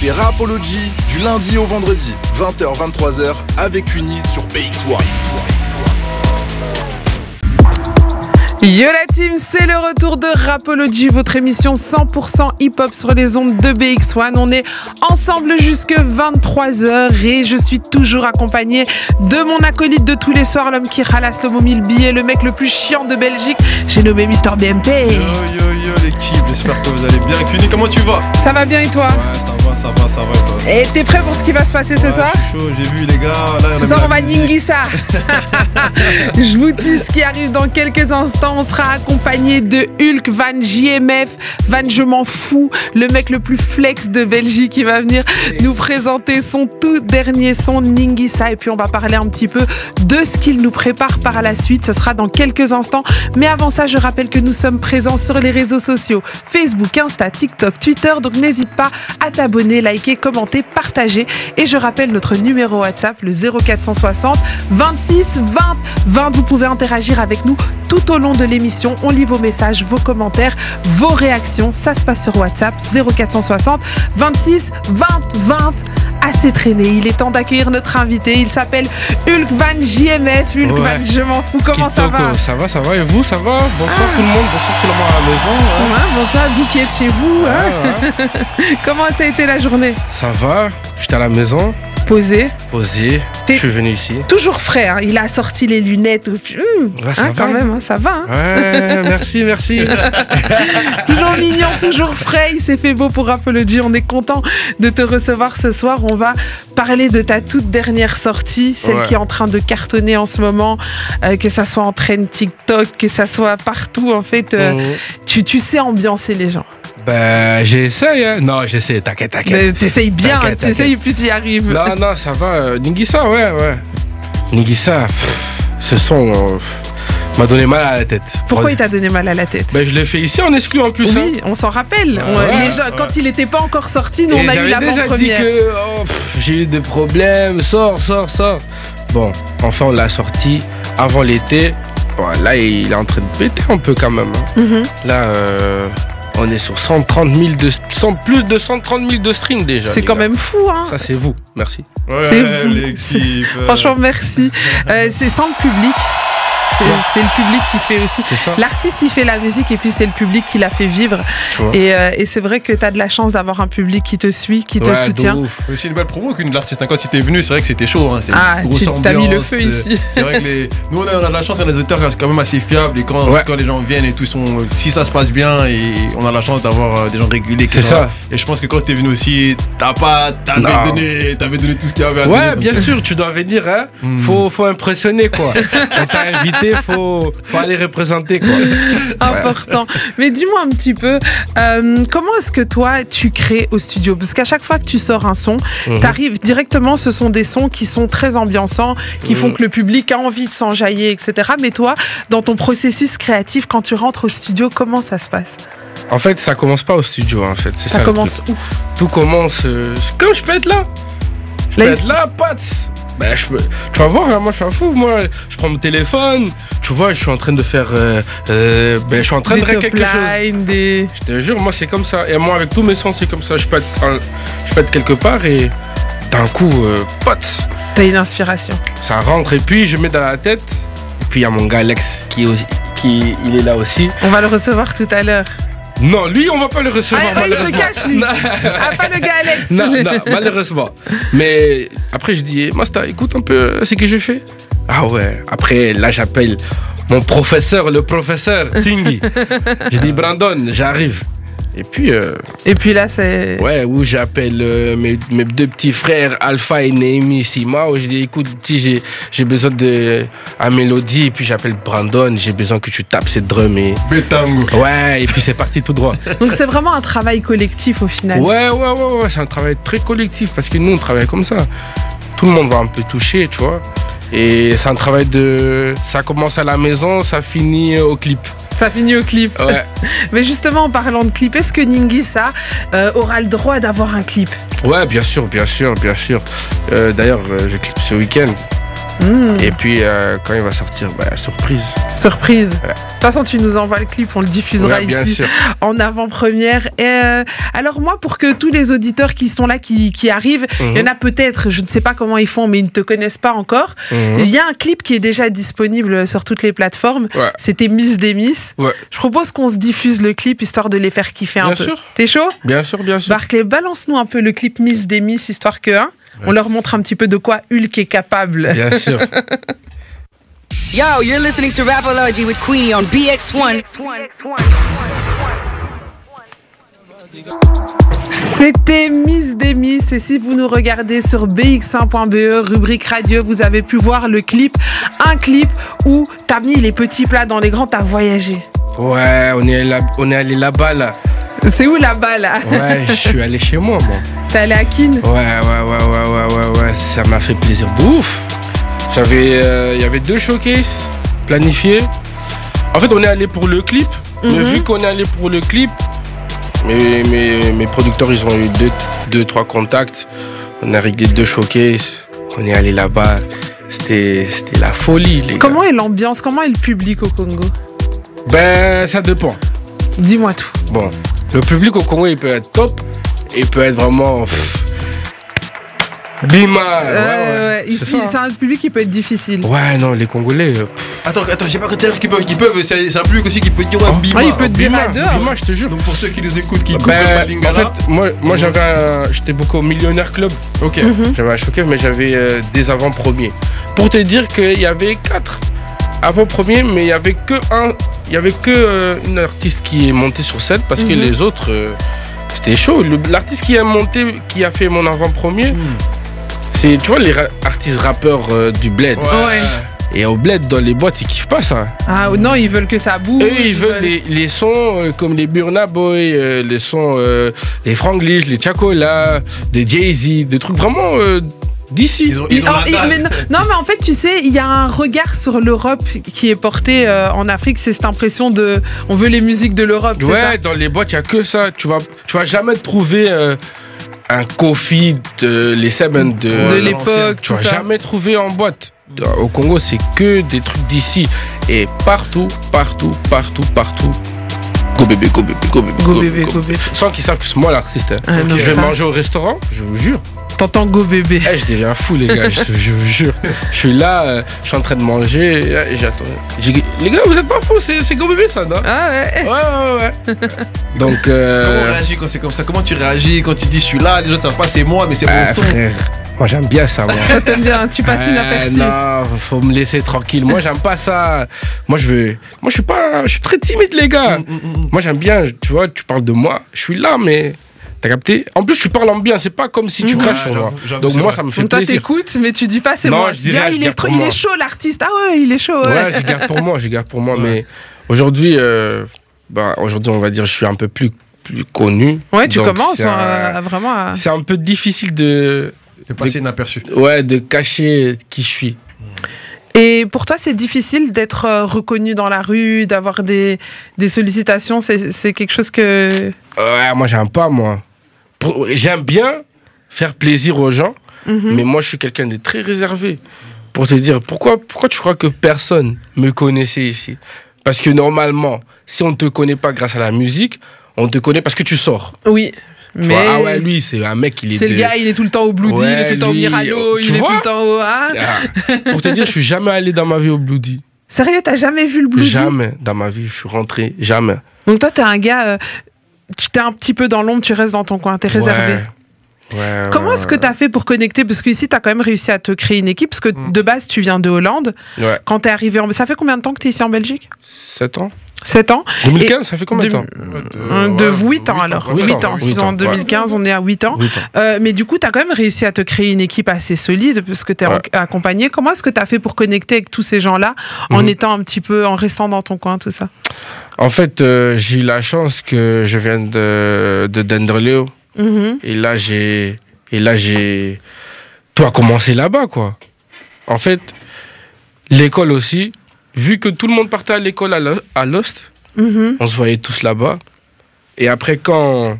C'est Rapology du lundi au vendredi, 20h-23h avec Uni sur BX1. Yo la team, c'est le retour de Rapology, votre émission 100% hip-hop sur les ondes de BX1. On est ensemble jusque 23h et je suis toujours accompagnée de mon acolyte de tous les soirs, l'homme qui ralasse le mot 1000 billets, le mec le plus chiant de Belgique. J'ai nommé Mister BMP. Yo l'équipe, j'espère que vous allez bien. Cuny, comment tu vas? Ça va bien et toi? Ouais, ça va et toi? Et t'es prêt pour ce qui va se passer ce soir? Chaud, j'ai vu les gars. Là, ce soir on va dinguer ça. Je vous dis ce qui arrive dans quelques instants. On sera accompagné de Hulk, Van JMF, Van Je m'en fous, le mec le plus flex de Belgique qui va venir nous présenter son tout dernier son, Ningisa. Et puis on va parler un petit peu de ce qu'il nous prépare par la suite. Ce sera dans quelques instants. Mais avant ça, je rappelle que nous sommes présents sur les réseaux sociaux, Facebook, Insta, TikTok, Twitter. Donc n'hésite pas à t'abonner, liker, commenter, partager. Et je rappelle notre numéro WhatsApp, le 0460 26 20 20. Vous pouvez interagir avec nous tout au long de l'émission. On lit vos messages, vos commentaires, vos réactions. Ça se passe sur WhatsApp, 0460 26 20 20. Assez traîné, il est temps d'accueillir notre invité. Il s'appelle Hulk Van JMF. Hulk Van Je m'en fous. Comment ça va? Ça va. Et vous, ça va? Bonsoir tout le monde, bonsoir tout le monde à la maison. Ouais, bonsoir, Bouquet de chez vous. Ouais. Comment ça a été la journée? Ça va, j'étais à la maison. Posé. Je suis venu ici. Toujours frais, hein. Il a sorti les lunettes. Ouais, ça va. Quand même, hein, ça va. Hein. Ouais, merci. Toujours mignon, toujours frais. Il s'est fait beau pour Rapology. On est content de te recevoir ce soir. On va parler de ta toute dernière sortie, celle qui est en train de cartonner en ce moment, que ça soit en trend TikTok, que ça soit partout. En fait, tu sais ambiancer les gens. J'essaye, hein. Non, j'essaie, t'inquiète. T'essayes bien, t'essayes puis t'y arrives. Non, ça va. Ningisa, ouais. Ningisa, ce son m'a donné mal à la tête. Pourquoi il t'a donné mal à la tête? Je l'ai fait ici en exclu en plus. Oui, on s'en rappelle. Les gens, quand il n'était pas encore sorti, nous on a eu l'avant-première. J'avais déjà dit que j'ai eu des problèmes, sors. Bon, enfin on l'a sorti avant l'été. Bon, là, il est en train de péter un peu quand même. Hein. Là, on est sur plus de 130 000 de streams déjà. C'est quand même fou, hein. Ça, c'est vous. Merci. Ouais, c'est vous. L'équipe. Franchement, merci. C'est sans le public. C'est le public qui fait aussi. L'artiste, il fait la musique et puis c'est le public qui la fait vivre. Et c'est vrai que tu as de la chance d'avoir un public qui te suit, qui te soutient. C'est une belle promo qu'une de l'artiste. Quand tu étais venu, c'est vrai que c'était chaud. Hein. Tu t'as mis le feu ici. C'est vrai que nous, on a de la chance, les auditeurs sont quand même assez fiables. Et quand les gens viennent et tout, si ça se passe bien, et on a la chance d'avoir des gens réguliers. C'est ça. Et je pense que quand tu es venu aussi, t'avais donné tout ce qu'il y avait à donner. Ouais, bien sûr, tu dois venir. Hein. Faut impressionner, quoi. On t'a invité. Faut aller représenter, quoi. Important. Mais dis-moi un petit peu, comment est-ce que toi tu crées au studio? Parce qu'à chaque fois que tu sors un son, t'arrives directement, ce sont des sons qui sont très ambiançants, qui font que le public a envie de s'enjailler, etc. Mais toi, dans ton processus créatif, quand tu rentres au studio, comment ça se passe? En fait, ça commence pas au studio, en fait. Ça commence où? Tout commence comme je peux être là. Je peux être là, Pats. Tu vas voir, hein, moi je suis un fou, moi je prends mon téléphone, tu vois, je suis en train de faire, je suis en train de régler quelque chose. Je te jure, moi c'est comme ça. Et moi avec tous mes sons c'est comme ça. Je peux être quelque part et d'un coup, pote. T'as une inspiration. Ça rentre et puis je mets dans la tête. Et puis il y a mon gars Alex qui il est là aussi. On va le recevoir tout à l'heure. Non, lui, on va pas le recevoir. Il se cache, lui. Pas le gars Alex. Non, malheureusement. Mais après, je dis, Masta, écoute un peu ce que j'ai fait. Ah ouais. Après, là, j'appelle mon professeur, le professeur Tsingi. Je dis, Brandon, j'arrive. Et puis là, c'est... Ouais, où j'appelle mes deux petits frères, Alpha et Néhémie Sima, où je dis, écoute, petit, j'ai besoin de la mélodie, et puis j'appelle Brandon, j'ai besoin que tu tapes cette drum et... Bétango. Ouais, et puis c'est parti tout droit. Donc c'est vraiment un travail collectif au final. Ouais, c'est un travail très collectif, parce que nous, on travaille comme ça. Tout le monde va un peu toucher, tu vois. Et c'est un travail ça commence à la maison, ça finit au clip. Ça finit au clip. Ouais. Mais justement, en parlant de clip, est-ce que Ningisa aura le droit d'avoir un clip? Ouais, bien sûr. D'ailleurs, je clip ce week-end. Et puis, quand il va sortir, surprise. Surprise. De toute façon, tu nous envoies le clip, on le diffusera ici sûr. en avant-première. Alors moi, pour que tous les auditeurs qui sont là, qui arrivent, il y en a peut-être, je ne sais pas comment ils font, mais ils ne te connaissent pas encore. Il y a un clip qui est déjà disponible sur toutes les plateformes. Ouais. C'était Miss des Miss. Ouais. Je propose qu'on se diffuse le clip, histoire de les faire kiffer un peu. Bien sûr. T'es chaud? Bien sûr. Barclay, balance-nous un peu le clip Miss des Miss, histoire que on leur montre un petit peu de quoi Hulk est capable. Bien sûr. Yo, you're listening to Rapology with Queenie on BX1. C'était Miss des Miss, et si vous nous regardez sur bx1.be, rubrique radio, vous avez pu voir le clip, un clip où t'as mis les petits plats dans les grands, t'as voyagé. Ouais, on est allé là-bas, là. C'est où là-bas, là? Ouais, je suis allé chez moi. T'es allé à Keene? Ouais, ça m'a fait plaisir de ouf. Il y avait 2 showcases planifiés. En fait, on est allé pour le clip, mais vu qu'on est allé pour le clip, mes producteurs, ils ont eu 2-3 contacts. On a réglé 2 showcases. On est allé là-bas. C'était la folie, les gars. Comment est l'ambiance? Comment est le public au Congo? Ça dépend. Dis-moi tout. Bon, le public au Congo, il peut être top. Il peut être vraiment... Bima. Ouais. Ici, c'est un public qui peut être difficile. Ouais, non, les Congolais... Attends, j'ai pas compris qu'ils peuvent, c'est un public aussi qui peut dire Bima. Il peut te dire à dehors. Bima, je te jure. Donc pour ceux qui nous écoutent, qui écoutent le Malingala. En fait, moi j'étais beaucoup au Millionnaire Club. Ok. J'avais un showcase, mais j'avais des avant-premiers. Pour te dire qu'il y avait 4 avant-premiers, mais il y avait que une artiste qui est montée sur scène, parce que les autres, c'était chaud. L'artiste qui a fait mon avant-premier, c'est, tu vois, les artistes rappeurs du bled. Ouais. Et au bled, dans les boîtes, ils kiffent pas ça. Ah non, ils veulent que ça bouge. Eux, ils veulent les sons comme les Burna Boy, les sons, les Franglish, les Chacola, des Jay-Z, des trucs vraiment d'ici. Mais en fait, tu sais, il y a un regard sur l'Europe qui est porté en Afrique. C'est cette impression de, on veut les musiques de l'Europe. Ouais, c'est ça? dans les boîtes, il y a que ça. Tu vas jamais trouver un Kofi, les Seven de l'époque. Tu vas jamais trouver en boîte. Au Congo, c'est que des trucs d'ici. Et partout. Go bébé. Sans qu'ils savent que c'est moi l'artiste. Non, je vais manger au restaurant, je vous jure. T'entends Go bébé. Je deviens fou, les gars, je vous jure. Je suis là, je suis en train de manger et j'attends. Les gars, vous êtes pas fous, c'est Go bébé ça, non? Ah ouais. Ouais. Donc. Comment on réagit quand c'est comme ça? Comment tu réagis quand tu dis je suis là? Les gens savent pas, c'est moi, mais c'est mon son. Frère, moi j'aime bien ça, moi. T'aimes bien, tu passes inaperçu. Non, faut me laisser tranquille. Moi j'aime pas ça. Moi je suis très timide, les gars. Moi j'aime bien, tu vois, tu parles de moi, je suis là, mais t'as capté? En plus tu parles en bien, c'est pas comme si tu craches sur moi. Donc moi ça me fait plaisir. Toi t'écoutes, mais tu dis pas c'est moi. Je dis il est chaud l'artiste. Ah ouais, il est chaud. Ouais, j'y garde pour moi. Mais aujourd'hui, on va dire, je suis un peu plus connu. Ouais, tu commences vraiment. C'est un peu difficile de passer inaperçu. Ouais, de cacher qui je suis. Et pour toi, c'est difficile d'être reconnu dans la rue, d'avoir des sollicitations. C'est quelque chose que... Ouais, moi, j'aime pas, moi. J'aime bien faire plaisir aux gens, mais moi, je suis quelqu'un de très réservé. Pour te dire, pourquoi tu crois que personne me connaissait ici? Parce que normalement, si on ne te connaît pas grâce à la musique, on te connaît parce que tu sors. Oui. Mais ah ouais, lui, c'est un mec, c'est le gars, il est tout le temps au Bloody, il est tout le temps au Mirabeau, il est tout le temps au... Pour te dire, je suis jamais allé dans ma vie au Bloody. Sérieux, t'as jamais vu le Bloody? Jamais dans ma vie, je suis rentré, jamais. Donc toi, t'es un gars, tu t'es un petit peu dans l'ombre, tu restes dans ton coin, t'es réservé. Ouais, comment est-ce que t'as fait pour connecter? Parce qu'ici, t'as quand même réussi à te créer une équipe, parce que de base, tu viens de Hollande. Ouais. Quand t'es arrivé ça fait combien de temps que t'es ici en Belgique? 7 ans. 7 ans. 2015, ça fait combien de temps? 8 ans alors. 8 ans. Si en 2015, on est à 8 ans. Mais du coup, tu as quand même réussi à te créer une équipe assez solide parce que tu es accompagné. Comment est-ce que tu as fait pour connecter avec tous ces gens-là en étant un petit peu, en restant dans ton coin, tout ça? En fait, j'ai eu la chance que je vienne de Denderleeuw. Et là, j'ai tout a commencé là-bas, quoi. En fait, l'école aussi. Vu que tout le monde partait à l'école à Lost, on se voyait tous là-bas. Et après, quand,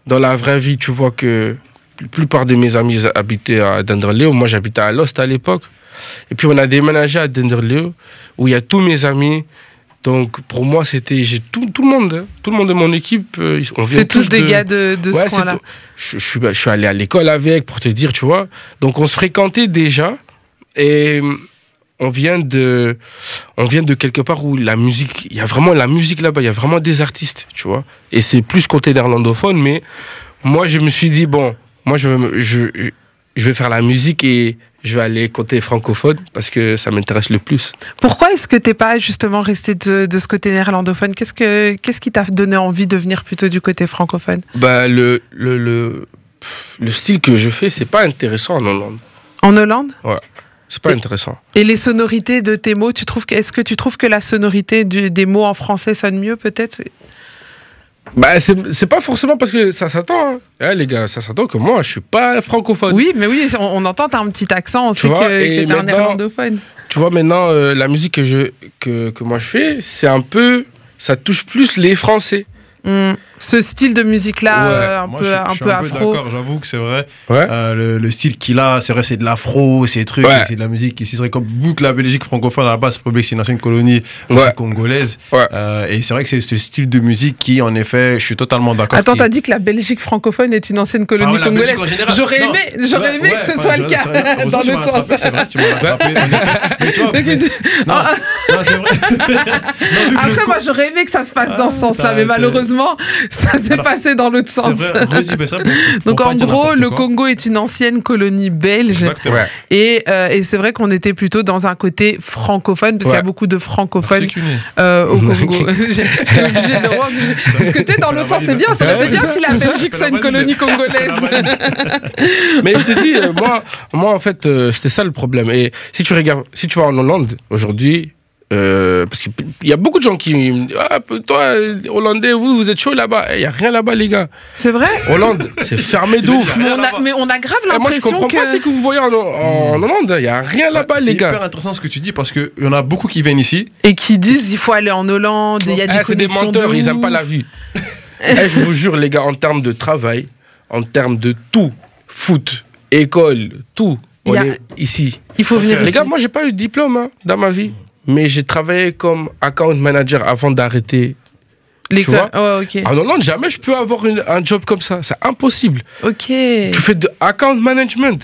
dans la vraie vie, tu vois que la plupart de mes amis habitaient à Denderleeuw, moi j'habitais à Lost à l'époque. Et puis on a déménagé à Denderleeuw, où il y a tous mes amis. Donc pour moi, j'ai tout le monde. Tout le monde de mon équipe. C'est tous des gars de ce coin-là. Je suis allé à l'école avec, pour te dire, tu vois. Donc on se fréquentait déjà. Et on vient de quelque part où la musique, il y a vraiment la musique là-bas, il y a vraiment des artistes, tu vois. Et c'est plus côté néerlandophone, mais moi je me suis dit, bon, moi je vais faire la musique et je vais aller côté francophone parce que ça m'intéresse le plus. Pourquoi est-ce que t'es pas justement resté de ce côté néerlandophone ? Qu'est-ce qui t'a donné envie de venir plutôt du côté francophone ? Bah le style que je fais, c'est pas intéressant en Hollande. En Hollande ? Ouais. C'est pas intéressant. Et les sonorités de tes mots, est-ce que tu trouves que la sonorité des mots en français sonne mieux peut-être ? Bah c'est pas forcément parce que ça s'attend. Hein. Les gars, ça s'attend que moi je suis pas francophone. Oui, mais oui, on entend t'as un petit accent, on sait que t'es un néerlandophone. Tu vois maintenant la musique que moi je fais, c'est un peu, ça touche plus les Français. Ce style de musique-là, un peu afro. D'accord, j'avoue que c'est vrai. Ouais. Le style qu'il a, c'est vrai, c'est de l'afro, c'est des trucs, ouais. C'est de la musique. C'est vrai, comme vous que la Belgique francophone à la base, c'est une ancienne colonie congolaise. Ouais. Et c'est vrai que c'est ce style de musique qui, en effet, je suis totalement d'accord. Attends, t'as dit que la Belgique francophone est une ancienne colonie congolaise. J'aurais aimé que ce soit le cas dans l'autre sens. C'est vrai, tu m'as rappelé. Non, c'est vrai. Après, moi, j'aurais aimé que ça se passe dans ce sens-là, mais malheureusement, ça s'est passé dans l'autre sens. Donc, en gros, le Congo est une ancienne colonie belge. Exactement. Et c'est vrai qu'on était plutôt dans un côté francophone, parce qu'il y a beaucoup de francophones au Congo. J'étais obligée de voir. Parce que tu es dans l'autre sens, c'est bien. Ça aurait été bien si la Belgique soit une colonie congolaise. Mais je te dis, moi, en fait, c'était ça le problème. Et si tu vas en Hollande aujourd'hui, parce qu'il y a beaucoup de gens qui me disent toi, Hollandais, vous êtes chaud là-bas. Il n'y a rien là-bas, les gars. C'est vrai ? Hollande, c'est fermé d'ouf. Mais on a grave l'impression moi, je comprends pas ce que vous voyez en Hollande. Il n'y a rien là-bas, les gars. C'est hyper intéressant ce que tu dis parce qu'il y en a beaucoup qui viennent ici. Et qui disent il faut aller en Hollande, il y a des c'est des menteurs, ils n'aiment pas la vie. Je vous jure, les gars, en termes de travail, en termes de tout, foot, école, tout, on est ici. Il faut venir Les ici. gars, moi, j'ai pas eu de diplôme dans ma vie. Mais j'ai travaillé comme account manager avant d'arrêter l'école. Oh, okay. En Hollande, jamais je peux avoir un job comme ça. C'est impossible. Ok. Tu fais de account management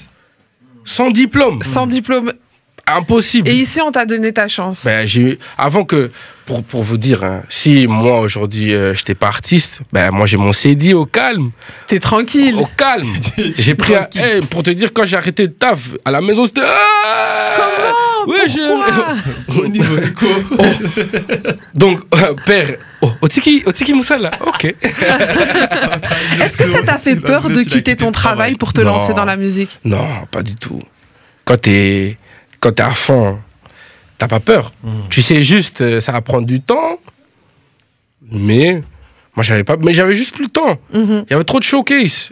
sans diplôme. Sans diplôme. Impossible. Et ici, on t'a donné ta chance. Ben, avant que, pour vous dire, hein, si moi aujourd'hui je n'étais pas artiste, ben moi j'ai mon CD au calme. T'es tranquille. Au calme. J'ai pris pour te dire, quand j'ai arrêté de taf, à la maison c'était. Comment ? Oui, au niveau éco. Donc, père, Otiki Moussa là, ok. Est-ce que ça t'a fait peur de quitter ton travail pour te lancer dans la musique ? Non, pas du tout. Quand t'es à fond, t'as pas peur. Tu sais juste, ça va prendre du temps, mais moi j'avais juste plus le temps. Il y avait trop de showcase.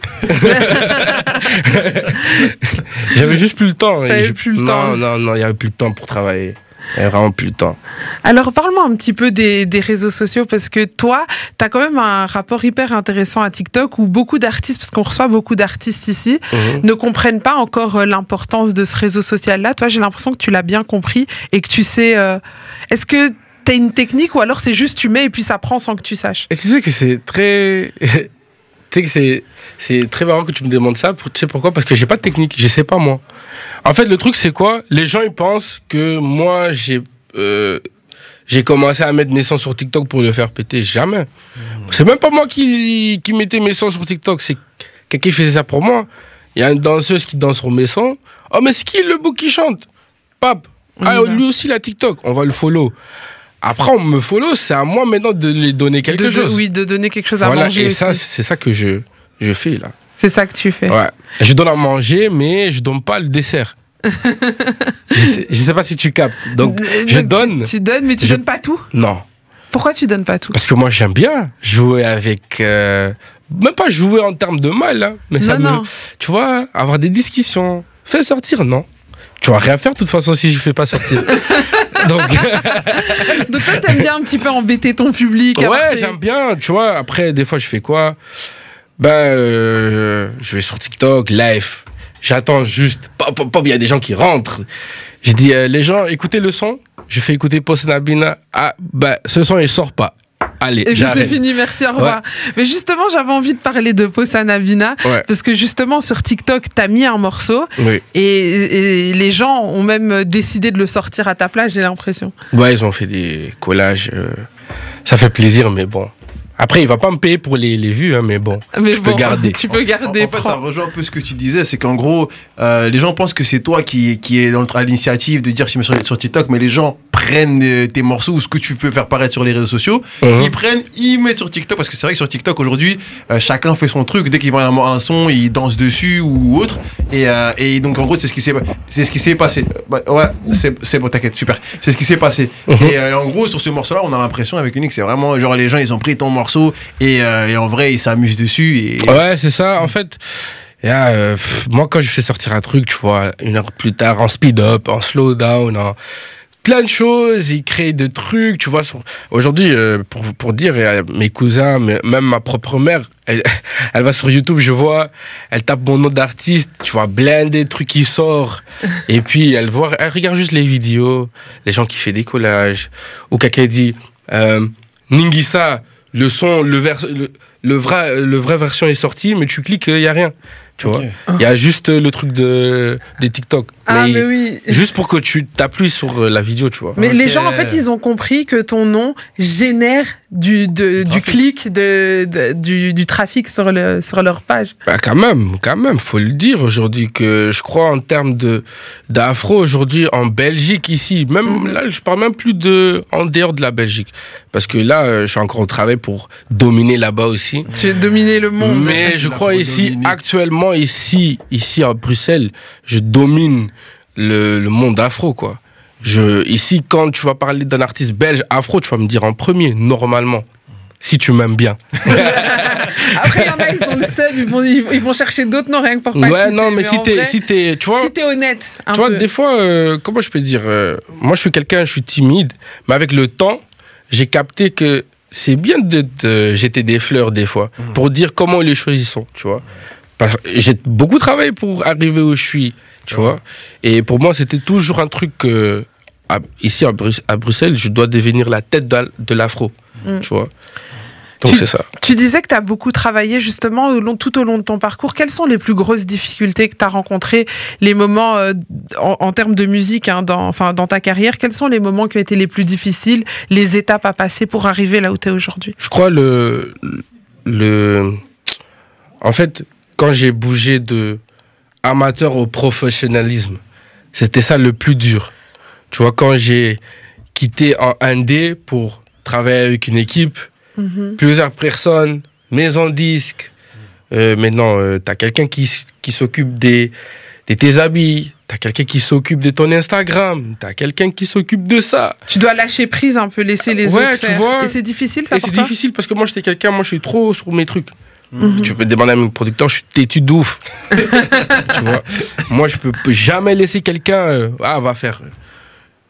J'avais juste plus le temps. T'avais plus le temps. Non, il y avait plus le temps pour travailler. Il n'y avait vraiment plus le temps. Alors, parle-moi un petit peu des réseaux sociaux, parce que toi, tu as quand même un rapport hyper intéressant à TikTok où beaucoup d'artistes, parce qu'on reçoit beaucoup d'artistes ici, ne comprennent pas encore l'importance de ce réseau social-là. Toi, j'ai l'impression que tu l'as bien compris et que tu sais... Est-ce que tu as une technique ou alors c'est juste tu mets et puis ça prend sans que tu saches ? Et tu sais que c'est très... Tu sais que c'est très marrant que tu me demandes ça. Tu sais pourquoi ? Parce que j'ai pas de technique. Je sais pas, moi. En fait, le truc, c'est quoi ? Les gens, ils pensent que moi, j'ai commencé à mettre mes sons sur TikTok pour le faire péter. Jamais. C'est même pas moi qui mettais mes sons sur TikTok. C'est quelqu'un qui faisait ça pour moi. Il y a une danseuse qui danse sur mes sons. Oh, mais c'est qui le bouc qui chante ? Pape. Ah, lui aussi, la TikTok. On va le follow. Après, on me follow, c'est à moi maintenant de lui donner quelque chose. Oui, de donner quelque chose à manger. Et aussi. ça, c'est ça que je fais, là. C'est ça que tu fais. Ouais. Je donne à manger, mais je donne pas le dessert. je sais pas si tu captes. Donc, je donne. Tu donnes, mais tu donnes pas tout ? Non. Pourquoi tu donnes pas tout ? Parce que moi, j'aime bien jouer avec... Même pas jouer en termes de mal, hein, mais tu vois, avoir des discussions. Fais sortir, non. Tu vas rien faire de toute façon si je fais pas sortir. Donc toi, t'aimes bien un petit peu embêter ton public. Ouais, j'aime bien. Tu vois, après, des fois, je fais quoi ? Je vais sur TikTok, live. J'attends juste. Pop, pop, pop, il y a des gens qui rentrent. Je dis, les gens, écoutez le son. Je fais écouter Posenabina. Ah, bah, ce son, il sort pas. Allez, et j'arrête. c'est fini, merci, au revoir. Ouais. Mais justement, j'avais envie de parler de Posenabina, parce que justement, sur TikTok, t'as mis un morceau, et les gens ont même décidé de le sortir à ta place, j'ai l'impression. Ouais, ils ont fait des collages. Ça fait plaisir, mais bon. Après, il va pas me payer pour les vues, hein, mais bon, tu peux garder. Tu peux garder. En fait, ça rejoint un peu ce que tu disais, c'est qu'en gros, les gens pensent que c'est toi qui est à l'initiative de dire je me mets sur TikTok, mais les gens prennent tes morceaux ou ce que tu peux faire paraître sur les réseaux sociaux, ils mettent sur TikTok, parce que c'est vrai que sur TikTok aujourd'hui, chacun fait son truc, dès qu'ils voient un son, ils dansent dessus ou autre, et donc en gros, c'est ce qui s'est passé. Ouais, c'est bon, t'inquiète, super. C'est ce qui s'est passé. Et en gros, sur ce morceau-là, on a l'impression avec Unique, c'est vraiment genre les gens, ils ont pris ton morceau. Et en vrai, ils s'amusent dessus. Et... Ouais, c'est ça. En fait, moi, quand je fais sortir un truc, tu vois, 1 heure plus tard, en speed-up, en slow-down, en plein de choses, ils créent des trucs, tu vois. Aujourd'hui, pour dire, mes cousins, même ma propre mère, elle va sur YouTube, je vois, elle tape mon nom d'artiste, tu vois, blindé, truc qui sort. Et puis, elle regarde juste les vidéos, les gens qui font des collages. Ou quelqu'un dit, Ningisa, le son, le vrai version est sorti, mais tu cliques, il n'y a rien. Tu vois, il y a juste le truc des TikTok. Mais oui. Juste pour que tu t'appuies sur la vidéo, tu vois. Mais les gens, en fait, ils ont compris que ton nom génère du clic, du trafic sur leur page. Bah, quand même, faut le dire aujourd'hui, que je crois en termes d'afro aujourd'hui en Belgique ici, même là, je parle même plus en dehors de la Belgique. Parce que là, je suis encore au travail pour dominer là-bas aussi. Tu veux dominer le monde. Mais je crois ici, actuellement, ici à Bruxelles, je domine le monde afro, quoi. Ici, quand tu vas parler d'un artiste belge afro, tu vas me dire en premier, normalement. Si tu m'aimes bien. Après, il y en a, ils sont le seul, ils vont chercher d'autres noms rien que pour pas ouais, non, mais si t'es, tu vois. Si t'es honnête. Tu vois, des fois, comment je peux dire, moi, je suis timide, mais avec le temps, j'ai capté que c'est bien de jeter des fleurs des fois, pour dire comment les choses y sont, tu vois. J'ai beaucoup travaillé pour arriver où je suis, tu vois. Et pour moi, c'était toujours un truc que, ici à Bruxelles, je dois devenir la tête de l'afro, tu vois. Donc c'est ça. Tu disais que tu as beaucoup travaillé justement tout au long de ton parcours. Quelles sont les plus grosses difficultés que tu as rencontrées, les moments en termes de musique, hein, dans ta carrière? Quels sont les moments qui ont été les plus difficiles, les étapes à passer pour arriver là où tu es aujourd'hui? Je crois en fait, quand j'ai bougé de amateur au professionnalisme, c'était ça le plus dur. Tu vois, quand j'ai quitté en indé pour travailler avec une équipe, plusieurs personnes, maison disque. Maintenant, t'as quelqu'un qui s'occupe de tes habits, t'as quelqu'un qui s'occupe de ton Instagram, t'as quelqu'un qui s'occupe de ça. Tu dois lâcher prise un peu, laisser les autres faire. Vois, et c'est difficile, ça, pour toi? C'est difficile parce que moi, je suis trop sur mes trucs. Tu peux demander à mon producteur, je suis têtu de ouf. Tu vois, moi, je peux jamais laisser quelqu'un, va faire...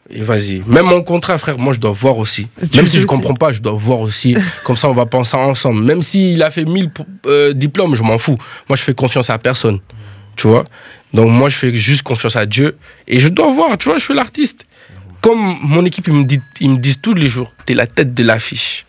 Et vas-y. Même mon contrat, frère, moi, je dois voir aussi. Même si je comprends pas, je dois voir aussi. Comme ça, on va penser ensemble. Même s'il a fait 1000 diplômes, je m'en fous. Moi, je fais confiance à personne. Tu vois? Donc, moi, je fais juste confiance à Dieu. Et je dois voir, tu vois, je suis l'artiste. Comme mon équipe, ils me disent tous les jours, t'es la tête de l'affiche.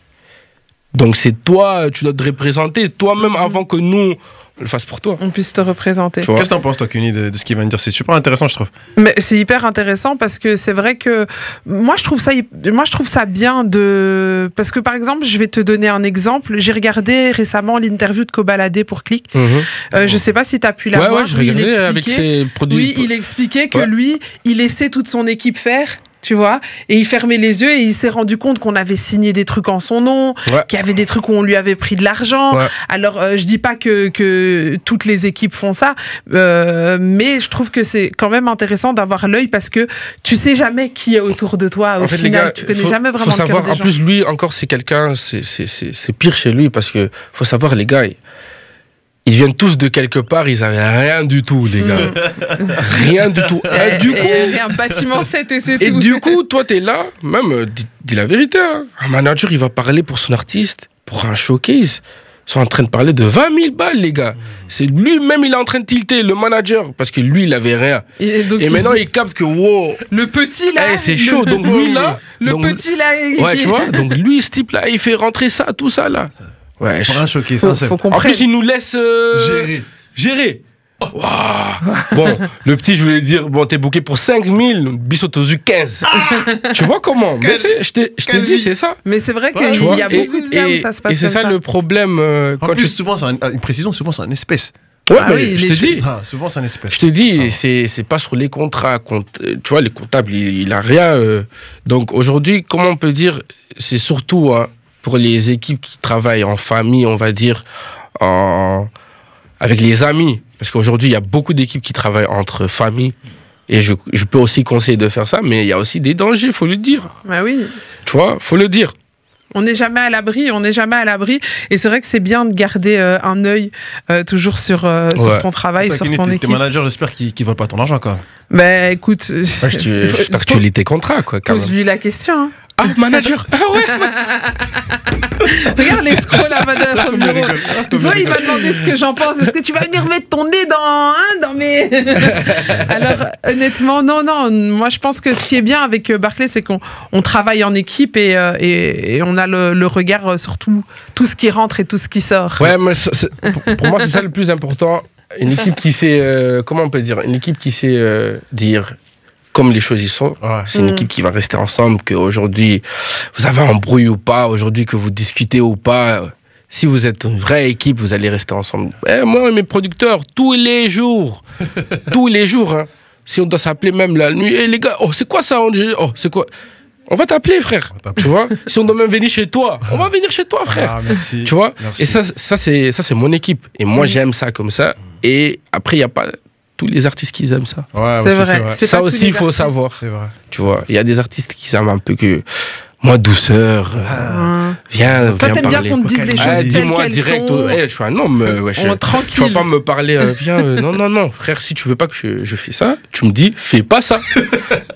Donc, c'est toi, tu dois te représenter toi-même avant que nous... on le fasse pour toi. On puisse te représenter. Qu'est-ce que t'en penses, toi, Kuni, de ce qu'il vient de dire? C'est super intéressant, je trouve. Mais c'est hyper intéressant parce que c'est vrai que moi je trouve ça bien parce que, par exemple, je vais te donner un exemple. J'ai regardé récemment l'interview de Kobalade pour Click. Je sais pas si tu as pu la voir. Ouais, je regardais avec ses produits. Oui, il expliquait que lui, il laissait toute son équipe faire. Tu vois, et il fermait les yeux et il s'est rendu compte qu'on avait signé des trucs en son nom, qu'il y avait des trucs où on lui avait pris de l'argent. Alors, je dis pas que toutes les équipes font ça, mais je trouve que c'est quand même intéressant d'avoir l'œil parce que tu sais jamais qui est autour de toi au final. Gars, tu connais jamais vraiment le cœur des gens. En plus, lui, encore, c'est quelqu'un, c'est pire chez lui parce que faut savoir, les gars, ils viennent tous de quelque part, ils avaient rien du tout, les gars. Rien du tout. Et du coup, un bâtiment 7 et c'est tout. Et du coup, toi, t'es là, même, dis la vérité, hein. Un manager, il va parler pour son artiste, pour un showcase. sont en train de parler de 20 000 balles, les gars. C'est lui-même, il est en train de tilter, le manager, parce que lui, il avait rien. Et maintenant, il capte que, wow. Le petit, là. C'est chaud. Donc, lui, là. Petit, là. Ouais, tu vois. Donc, lui, ce type-là, il fait rentrer ça, tout ça, là. Ouais, Pas un choqué, faut qu'on en plus, il nous laisse gérer. Wow. Bon, le petit, je voulais dire, bon, t'es booké pour 5 000, Bissot aux U 15. Tu vois comment? Mais je t'ai dit, c'est ça. Mais c'est vrai qu'il y a beaucoup de cas où ça se passe. Et c'est ça le problème. En plus, souvent, une précision, souvent, c'est en espèce. Ouais, mais je te dis. Souvent, c'est en espèce. Je te dis, c'est pas sur les contrats. Tu vois, les comptables, il a rien. Donc aujourd'hui, comment on peut dire, c'est surtout pour les équipes qui travaillent en famille, on va dire, avec les amis. Parce qu'aujourd'hui, il y a beaucoup d'équipes qui travaillent entre familles. Et je peux aussi conseiller de faire ça, mais il y a aussi des dangers, il faut le dire. Bah oui. Tu vois, faut le dire. On n'est jamais à l'abri, Et c'est vrai que c'est bien de garder un œil toujours sur ton travail, sur ton équipe. Tes managers, j'espère qu'ils ne volent pas ton argent, quoi. Bah écoute... J'espère que tu lis tes contrats, quoi. Pose-lui la question. Hein. Ah, manager. Ah ouais. Regarde l'escroc là-bas dans son bureau. Soit il m'a demandé ce que j'en pense. Est-ce que tu vas venir mettre ton nez dans mes... Alors, honnêtement, non. Moi, je pense que ce qui est bien avec Barclays, c'est qu'on travaille en équipe et on a le regard sur tout ce qui rentre et tout ce qui sort. Ouais, mais pour moi, c'est ça le plus important. Une équipe qui sait... comment on peut dire? Une équipe qui sait dire... comme les choses y sont. Ouais. C'est une équipe qui va rester ensemble, qu'aujourd'hui, vous avez un bruit ou pas, aujourd'hui que vous discutez ou pas. Si vous êtes une vraie équipe, vous allez rester ensemble. Moi, mes producteurs, tous les jours, hein, si on doit s'appeler même la nuit, les gars, c'est quoi ça? C'est quoi? On va t'appeler, frère. Tu vois? Si on doit même venir chez toi, on va venir chez toi, frère. Ah, merci. Tu vois? Merci. Et ça c'est mon équipe. Et moi, j'aime ça comme ça. Et après, il n'y a pas tous les artistes qui aiment ça. Ouais, c'est vrai. Ça aussi, il faut savoir. C'est vrai. Tu vois, il y a des artistes qui savent un peu que moi, douceur, viens t'aimes parler. Bien qu'on te dise les choses telles dis-moi qu'elles direct. sont. Je suis un homme. Tranquille. Tu vas pas me parler, viens. Non, frère, si tu veux pas que je fais ça, tu me dis, fais pas ça.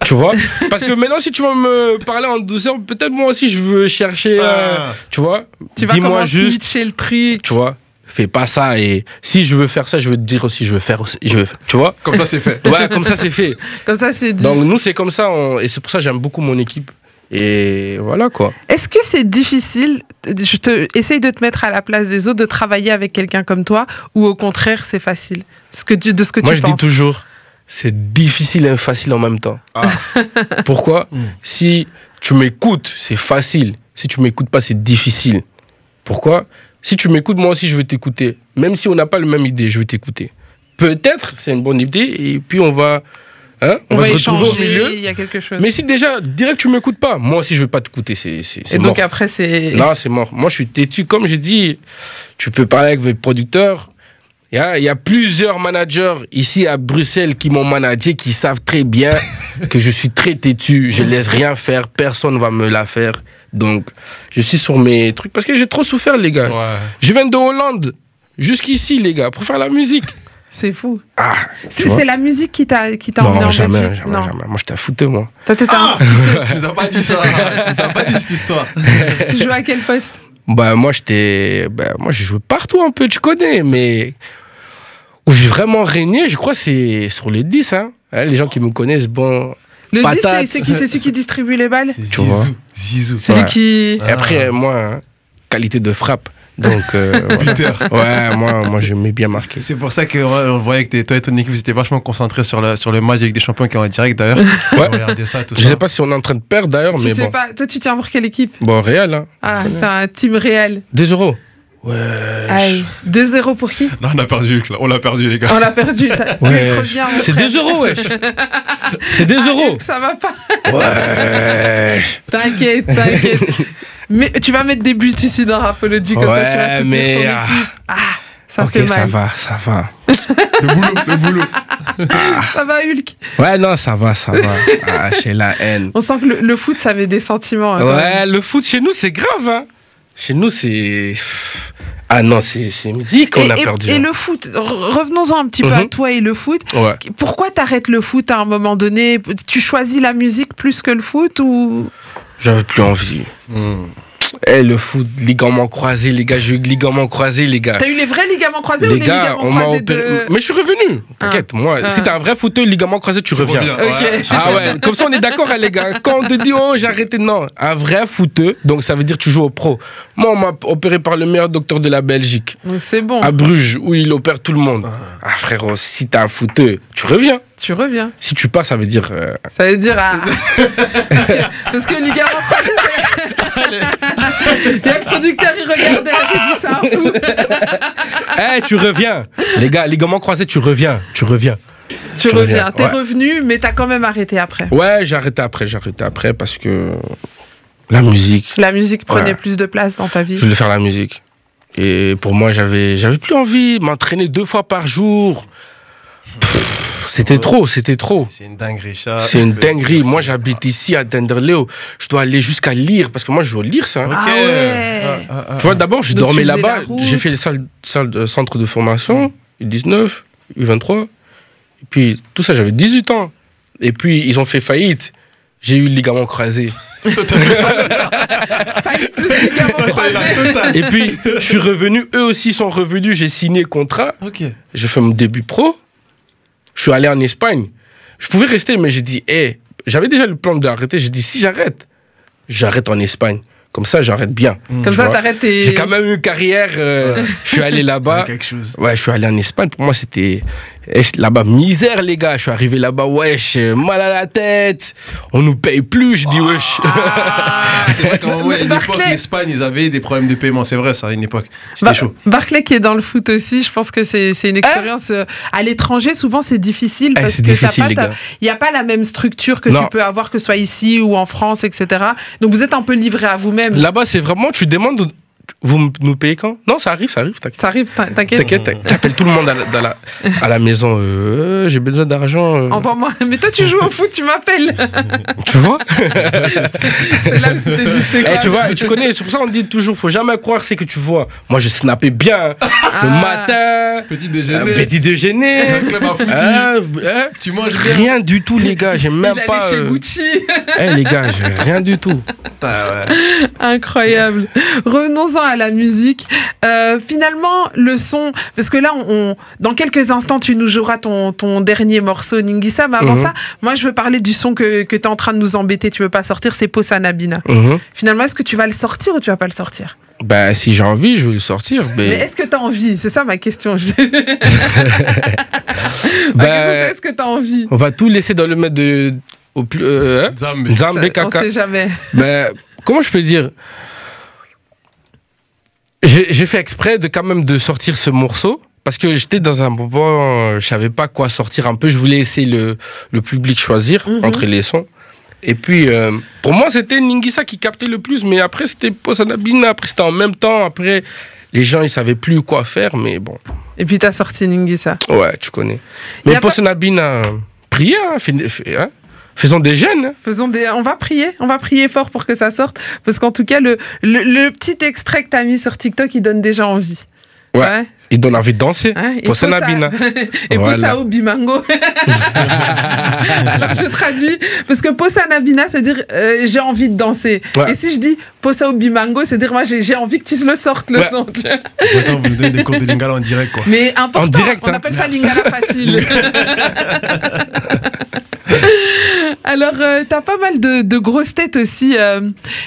Tu vois? Parce que maintenant, si tu vas me parler en douceur, peut-être moi aussi, je veux chercher. Tu vois? Tu vas dis-moi juste. Chez le truc. Tu vois? Fais pas ça, et si je veux faire ça, je veux te dire aussi, je veux faire aussi, tu vois? Comme ça, c'est fait. Ouais, comme ça, c'est fait. Comme ça, c'est dit. Donc, nous, c'est comme ça, et c'est pour ça que j'aime beaucoup mon équipe. Et voilà, quoi. Est-ce que c'est difficile, essaye de te mettre à la place des autres, de travailler avec quelqu'un comme toi, ou au contraire, c'est facile? De ce que moi, tu penses. Moi, je dis toujours, c'est difficile et facile en même temps. Pourquoi? Si tu m'écoutes, c'est facile. Si tu m'écoutes pas, c'est difficile. Pourquoi? Si tu m'écoutes, moi aussi, je vais t'écouter. Même si on n'a pas la même idée, je vais t'écouter. Peut-être, c'est une bonne idée, et puis on va se retrouver au milieu. Il y a quelque chose. Mais si déjà, direct, tu ne m'écoutes pas, moi aussi, je ne vais pas t'écouter. C'est et mort. Donc après, c'est... Non, c'est mort. Moi, je suis têtu. Comme j'ai dit, tu peux parler avec mes producteurs. Il y a plusieurs managers ici à Bruxelles qui m'ont managé, qui savent très bien que je suis très têtu. Je ne laisse rien faire. Personne ne va me la faire. Donc, je suis sur mes trucs. Parce que j'ai trop souffert, les gars. Ouais. Je viens de Hollande jusqu'ici, les gars, pour faire la musique. C'est fou. C'est la musique qui t'a emmené en jamais. Moi, je t'ai foutu, moi. Tu nous as pas dit ça. Tu nous as pas dit cette histoire. Tu jouais à quel poste? Moi, j'ai joué partout un peu, tu connais, mais où j'ai vraiment régné, je crois, c'est sur les 10. Hein. Les gens qui me connaissent, bon... Le 10, c'est celui qui distribue les balles? Zizou. C'est lui qui... Et après, moi, qualité de frappe. Donc, buteur. Ouais, moi j'aimais bien marquer. C'est pour ça qu'on voyait que toi et ton équipe, vous étiez vachement concentrés sur le match avec des champions qui est en direct d'ailleurs. Ouais. Regardez ça, tout ça. Je sais pas si on est en train de perdre d'ailleurs, mais bon. Je sais pas. Toi, tu tiens pour quelle équipe? Bon, Real. Hein. Ah, t'as un team Real. 2-0. Ouais. Aïe. 2-0 pour qui? Non, on a perdu, les gars. On l'a perdu. Ouais. C'est 2-0, wesh. C'est 2-0. Ça va pas. Ouais. T'inquiète. Mais tu vas mettre des buts ici dans Rapology, comme ça tu vas soutenir ton équipe. Ça fait mal. Ça va. Le boulot. Ça va, Hulk? Ouais, non, ça va. J'ai la haine. On sent que le foot, ça met des sentiments. Hein, ouais, le foot, chez nous, c'est grave. Hein. Chez nous, c'est... Ah non, c'est musique qu'on a perdu. Et le foot, revenons-en un petit peu à toi et le foot. Ouais. Pourquoi t'arrêtes le foot à un moment donné? Tu choisis la musique plus que le foot ou... J'avais plus envie. Le foot, ligament croisé, les gars, j'ai eu ligament croisé, les gars. T'as eu les vrais ligaments croisés Les ou les gars, ligaments on m'a croisés opéré. Mais je suis revenu. T'inquiète, moi, si t'es un vrai footeux, ligament croisé, tu reviens. Ok. Ah ouais, comme ça on est d'accord, hein, les gars. Quand on te dit, oh, j'ai arrêté, non. Un vrai footeux, donc ça veut dire que tu joues au pro. Moi, on m'a opéré par le meilleur docteur de la Belgique. Donc c'est bon. À Bruges, où il opère tout le monde. Ah frérot, si t'es un footeux, tu reviens. Tu reviens. Si tu pars, ça veut dire. Ça veut dire. Parce que ligament croisé, c'est. Il y a le producteur, il regardait, il dit ça un fou. Tu reviens. Les gars, ligament croisé, tu reviens. Tu reviens. T'es revenu, mais t'as quand même arrêté après. Ouais, j'ai arrêté après parce que la musique. La musique prenait plus de place dans ta vie. Je voulais faire la musique. Et pour moi, j'avais plus envie de m'entraîner 2 fois par jour. C'était trop. C'est une dinguerie, ça. C'est une dinguerie. Moi, j'habite ici à Denderleeuw. Je dois aller jusqu'à Lire, parce que moi, je joue au Lire, ça. Ah ouais. Tu vois, d'abord, je Donc, dormais tu faisais là-bas. la route. J'ai fait le centre de formation, U19, U23. Et puis, tout ça, j'avais 18 ans. Et puis, ils ont fait faillite. J'ai eu le ligament croisé. Faillite plus ligament croisé. Et puis, je suis revenu. Eux aussi sont revenus. J'ai signé contrat. Ok. Je fais mon début pro. Je suis allé en Espagne. Je pouvais rester, mais j'ai dit, j'avais déjà le plan d'arrêter. J'ai dit, si j'arrête en Espagne. Comme ça, j'arrête bien. Comme ça, t'arrêtes tes... J'ai quand même eu une carrière. Je suis allé là-bas. Quelque chose. Ouais, je suis allé en Espagne. Pour moi, c'était là-bas misère, les gars. Je suis arrivé là-bas, mal à la tête. On nous paye plus. Je dis wesh. C'est vrai qu'à un moment, à une époque, l'Espagne, ils avaient des problèmes de paiement. C'est vrai, ça, à une époque. C'était chaud. Barclay qui est dans le foot aussi, je pense que c'est une expérience. À l'étranger, souvent, c'est difficile parce c'est que difficile, il n'y a pas la même structure que Non. tu peux avoir, que ce soit ici ou en France, etc. Donc, vous êtes un peu livré à vous-même. Là-bas, c'est vraiment, tu demandes, vous nous payez quand? Non, ça arrive, t'inquiète. Ça arrive, t'inquiète. Tu appelles tout le monde à la maison. J'ai besoin d'argent. Envoie-moi. Mais toi, tu joues au foot, tu m'appelles. Tu vois? C'est là où tu te dis, tu sais quoi. Tu vois, tu connais, c'est pour ça qu'on dit toujours, faut jamais croire c'est que tu vois. Moi, je snappais bien. Le matin. Petit déjeuner. Petit déjeuner. Un club à footy. Tu manges bien. Rien du tout, les gars. J'ai même Il pas. allait chez Gucci. Les gars, j'ai rien du tout. Incroyable. Revenons-en à la musique. Finalement, le son, parce que là, dans quelques instants, tu nous joueras ton dernier morceau, Ningissa. Mais avant ça, moi, je veux parler du son que tu es en train de nous embêter. Tu veux pas sortir, c'est Posa Nabina. Finalement, est-ce que tu vas le sortir ou tu vas pas le sortir? Bah, si j'ai envie, je vais le sortir. Mais est-ce que tu as envie? C'est ça ma question. Ma question, c'est est-ce que tu as envie? On va tout laisser dans le maître au plus. Nzambe Kaka. On sait jamais. Ben, comment je peux dire? J'ai fait exprès de quand même de sortir ce morceau parce que j'étais dans un moment, je savais pas quoi sortir un peu. Je voulais laisser le public choisir entre les sons. Et puis, pour moi, c'était Ningissa qui captait le plus, mais après, c'était Posa Nabina. Après, c'était en même temps. Après, les gens, ils savaient plus quoi faire, mais bon. Et puis, t'as sorti Ningissa. Ouais, tu connais. Mais Posa Nabina, priez, hein, faisons des jeûnes. Hein. On va prier fort pour que ça sorte, parce qu'en tout cas, le petit extrait que t'as mis sur TikTok, il donne déjà envie. Ouais. Il donne envie de danser. Hein, Posa Nabina. Et Posa au Bimango. Alors je traduis, parce que Posa Nabina, c'est dire j'ai envie de danser. Ouais. Et si je dis Posa au Bimango, c'est dire moi j'ai envie que tu le sortes le son. Maintenant vous nous donnez des cours de lingala en direct quoi. Mais important, en direct, on appelle ça lingala facile. Alors, t'as pas mal de grosses têtes aussi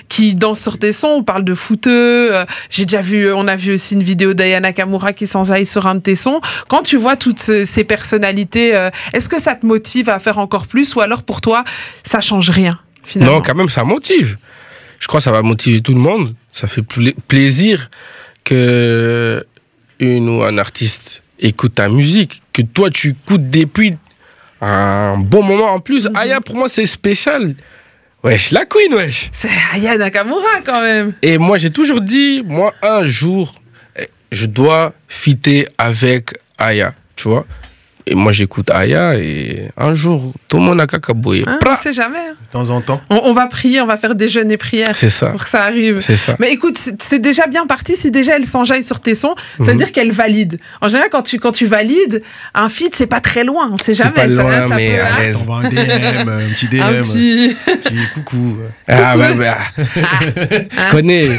qui dansent sur tes sons. On parle de footeux. J'ai déjà vu, on a vu aussi une vidéo d'Aya Nakamura qui s'enjaille sur un de tes sons. Quand tu vois toutes ces personnalités, est-ce que ça te motive à faire encore plus ou alors pour toi, ça change rien finalement? Non, quand même, ça motive. Je crois que ça va motiver tout le monde. Ça fait plaisir que une ou un artiste écoute ta musique, que toi tu écoutes depuis un bon moment en plus. Aya, pour moi, c'est spécial. Wesh, la queen, wesh. C'est Aya Nakamura, quand même. Et moi, j'ai toujours dit, moi, un jour, je dois fitter avec Aya, tu vois. Et moi, j'écoute Aya et un jour, tout le monde a cacaboyé. Hein, on sait jamais. De temps en temps. On va prier, on va faire des jeûnes et prières. C'est ça. Pour que ça arrive. C'est ça. Mais écoute, c'est déjà bien parti. Si déjà elle s'enjaille sur tes sons, ça veut dire qu'elle valide. En général, quand tu valides, un feat, c'est pas très loin. On sait jamais. Pas loin, ça mais peut, à l'aise. On va un DM, un petit DM. un petit... coucou. Ah, je connais.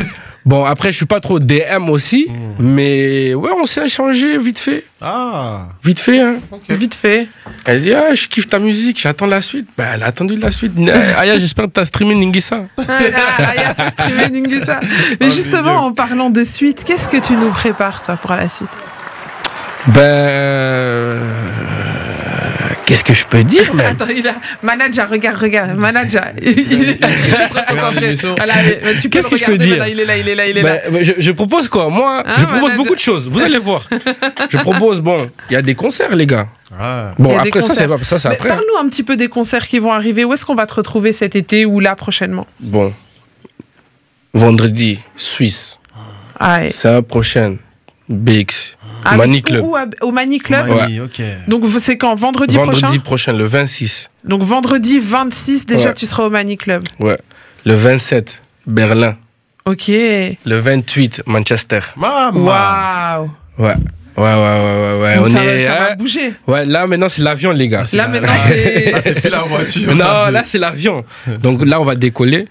Bon, après, je suis pas trop DM aussi, mais ouais, on s'est échangé vite fait. Ah. Vite fait, hein. Okay. Vite fait. Elle dit, ah, je kiffe ta musique, j'attends la suite. Ben, elle a attendu la suite. Aya, j'espère que t'as streamé Ningisa. Aya faut streamer Ningisa. Mais justement, en parlant de suite, qu'est-ce que tu nous prépares, toi, pour la suite? Qu'est-ce que je peux dire, même? Attends, il a... Manager, regarde. Manager. Il est très concentré. Voilà, tu peux Qu'est-ce que je peux regarder, dire? là, il est là. Je propose quoi? Moi, Hein, je propose manager. beaucoup de choses. Vous allez voir. Je propose, bon, il y a des concerts, les gars. Ah. Il Bon, y a des après ça, concerts. c'est Mais après. parle-nous un petit peu des concerts qui vont arriver. Où est-ce qu'on va te retrouver cet été ou là prochainement? Bon. Vendredi, Suisse. Ah, C'est la prochaine. BX. Mani Club. Au Mani Club. Mani, ok. Donc c'est quand? Vendredi prochain, le 26. Donc vendredi 26, déjà Ouais. tu seras au Mani Club. Ouais. Le 27, Berlin. Ok. Le 28, Manchester. Maman. Waouh. Ouais. Ouais. Donc On ça est. va bouger. Ouais, là maintenant c'est l'avion, les gars. Là maintenant c'est. C'est la voiture. Non, là c'est l'avion. Donc là on va décoller.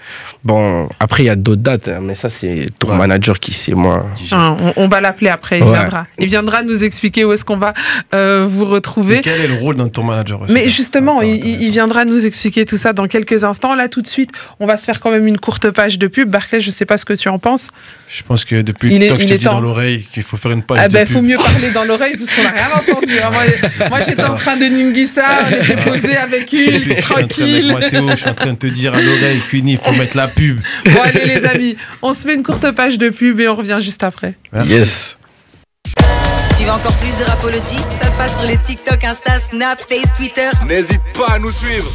Bon, après il y a d'autres dates, hein, mais ça c'est tour manager qui sait, moi. Ah, on va l'appeler après, il viendra. Il viendra nous expliquer où est-ce qu'on va vous retrouver. Et quel est le rôle d'un tour manager aussi? Mais justement, il viendra nous expliquer tout ça dans quelques instants. Là, tout de suite, on va se faire quand même une courte page de pub. Barclay, je sais pas ce que tu en penses. Je pense que depuis le temps que je t'ai dit dans l'oreille qu'il faut faire une page de pub. Faut mieux parler dans l'oreille parce qu'on n'a rien entendu. Hein. Moi, j'étais en train de Ningisa, on était posé avec une, tranquille. Mathéo, je suis en train de te dire à l'oreille, Queenie, il faut mettre la pub. Bon, allez, les amis, on se fait une courte page de pub et on revient juste après. Merci. Yes. Tu veux encore plus de Rapology? Ça se passe sur les TikTok, Insta, Snap, Face, Twitter. N'hésite pas à nous suivre.